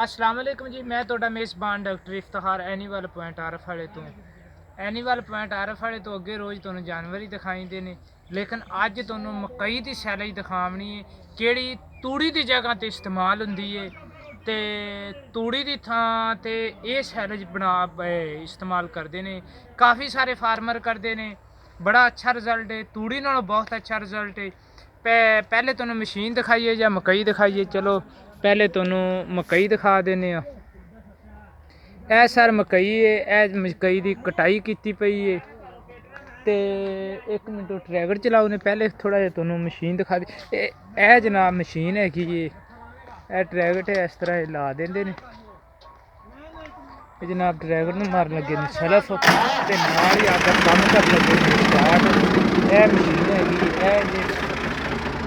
अस्सलाम वालेकुम जी। मैं ਤੁਹਾਡਾ ਮੇਜ਼ਬਾਨ ਡਾਕਟਰ ਇਫਤਖਾਰ ਐਨੀਮਲ ਪੁਆਇੰਟ ਆਰਫ ਵਾਲੇ ਤੋਂ ਐਨੀਮਲ ਪੁਆਇੰਟ ਆਰਫ ਵਾਲੇ ਤੋਂ ਅੱਗੇ ਰੋਜ਼ ਤੁਹਾਨੂੰ ਜਾਨਵਰ ਹੀ ਦਿਖਾਈਦੇ ਨੇ, ਲੇਕਿਨ ਅੱਜ ਤੁਹਾਨੂੰ ਮਕਈ ਦੀ ਸੈਲਜ ਦਿਖਾਉਣੀ ਹੈ ਜਿਹੜੀ ਤੂੜੀ ਦੀ ਜਗ੍ਹਾ ਤੇ ਇਸਤੇਮਾਲ ਹੁੰਦੀ ਹੈ ਤੇ ਤੂੜੀ ਦੀ ਥਾਂ ਤੇ ਇਹ ਸੈਲਜ ਇਸਤੇਮਾਲ ਕਰਦੇ ਨੇ। ਕਾफ़ी सारे फार्मर करते हैं, बड़ा अच्छा रिजल्ट है, तूड़ी नालों बहुत अच्छा रिजल्ट है। पहले तुहानूं मशीन दिखाइए या मकई दिखाइए। चलो पहले तुहानूं मकई दिखा देने। यह सर मकई है, यह मकई की कटाई की पई है। तो एक मिनट ट्रैक्टर चलाओ ने, पहले थोड़ा जिहा तुहानूं मशीन दिखा दी। यह जनाब मशीन हैगी है, यह ट्रैक्टर इस तरह ला देंगे ने। जनाब ड्राइवर नूं मारन लगे ने सलफ ते नाल ही आकर काम कर लगे ने स्टार्ट। यह मशीन हैगी,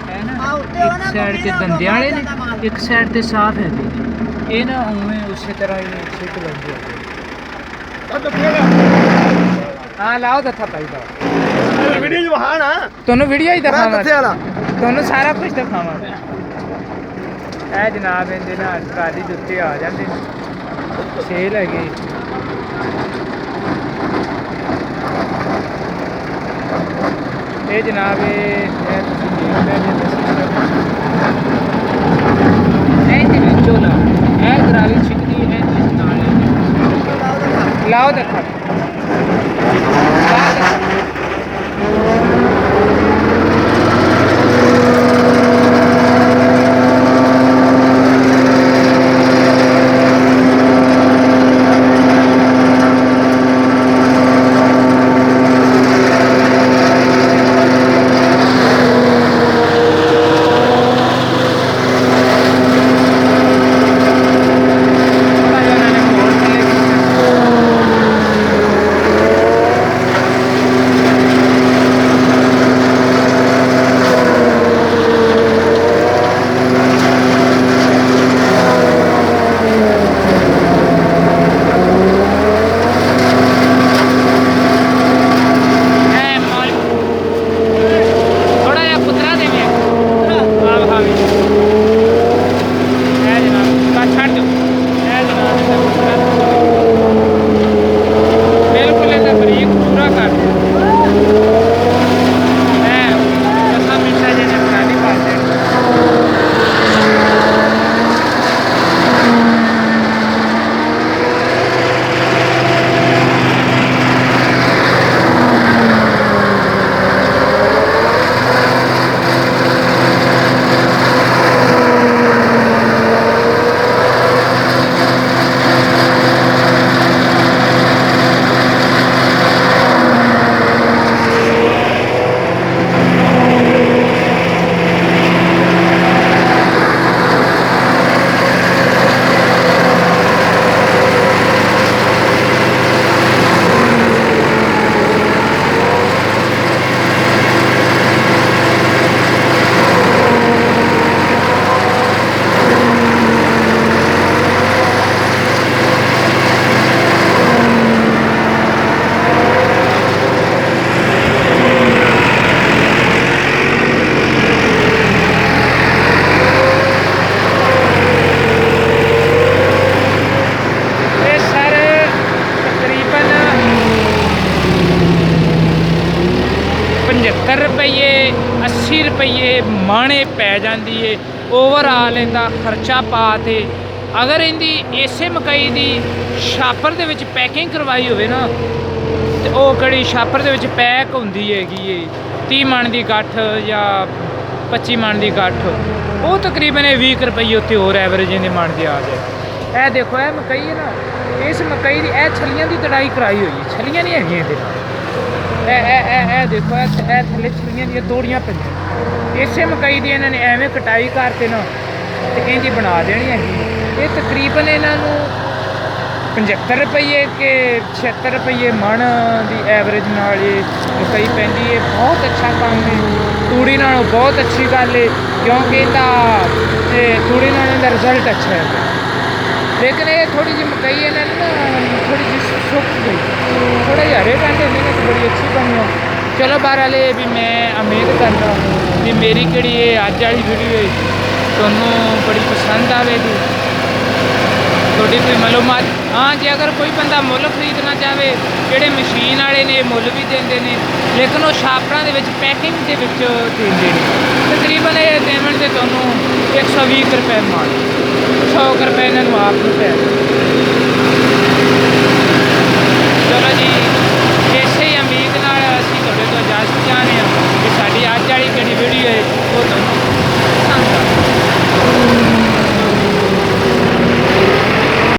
है ना, एक साइड ते दंदे वाले ने, एक साइड ते साफ है। ये ना उवें उसी तरह ही सिट लग गया। हाँ लाओ दथा पाई लाओ, वीडियो जो वहां ना तुहानूं वीडियो ही दिखावां, तुहानूं सारा कुछ दिखावां। ਇਹ जनाब इहदे नाल ट्राली दे उत्ते आ जांदे ने, सेल हैगी। ये जनाब चोला ग्रावी छिकदी है, लाओ देखा रुपये 80 रुपये माणे पै जाती है। ओवरऑल इनका खर्चा पा के अगर इनकी इसे मकई की छापर दे विच पैकिंग करवाई होवे ना, तो वो कड़ी छापर दे विच पैक होंदी हैगी 30 मन की गठ या 25 मन की गठ, वो तकरीबन 20 रुपये उत्ते होर एवरेज इन्हें मन की आ जाए। यह देखो यह मकई है ना, इस मकई की यह छलियां की तड़ाई कराई हुई है, छलियां नहीं है। देखो थले छलियां दी तोड़ियां पईयां, इसे मकई की इन्होंने एवें कटाई करके ना तो इनकी बना देनी है। ये तकरीबन इन्हों 75 रुपये के 76 रुपये मन की एवरेज नाल मकई पैंदी है। बहुत अच्छा काम है, तूड़ी नालों बहुत अच्छी गल है, क्योंकि तूड़ी नालों इहदा रिजल्ट अच्छा है। लेकिन ये थोड़ी जी मकई इन्होंने ना थोड़ी जी सुक गई, थोड़ा जिहा हरे रंग इन्होंने तो बड़ी अच्छी बनी है। चलो बहरहाल भी मैं उम्मीद करता कि मेरी किहड़ी अज वाली वीडियो तुहानूं बड़ी पसंद आवेगी। ਤੁਹਾਡੀ ਕੋਈ ਮਾਲੂਮਾਤ? ਹਾਂ, ਜੇ ਅਗਰ ਕੋਈ ਬੰਦਾ ਮੁੱਲ ਖਰੀਦਣਾ ਚਾਹਵੇ, ਜਿਹੜੇ ਮਸ਼ੀਨ ਵਾਲੇ ਨੇ ਮੁੱਲ ਵੀ ਦਿੰਦੇ ਨੇ, ਲੇਕਿਨ ਉਹ ਸ਼ਾਪਰਾਂ ਦੇ ਵਿੱਚ ਪੈਕਿੰਗ ਦੇ ਵਿੱਚ ਦਿੰਦੇ ਨੇ। ਤਕਰੀਬਨ ਇਹ ਦੇਵਣ ਤੇ ਤੁਹਾਨੂੰ 120 ਰੁਪਏ ਮਾਲ, 100 ਰੁਪਏ ਇਹਨਾਂ ਨੂੰ ਆਪ ਨੂੰ ਪੈ। ਚਲੋ ਜੀ।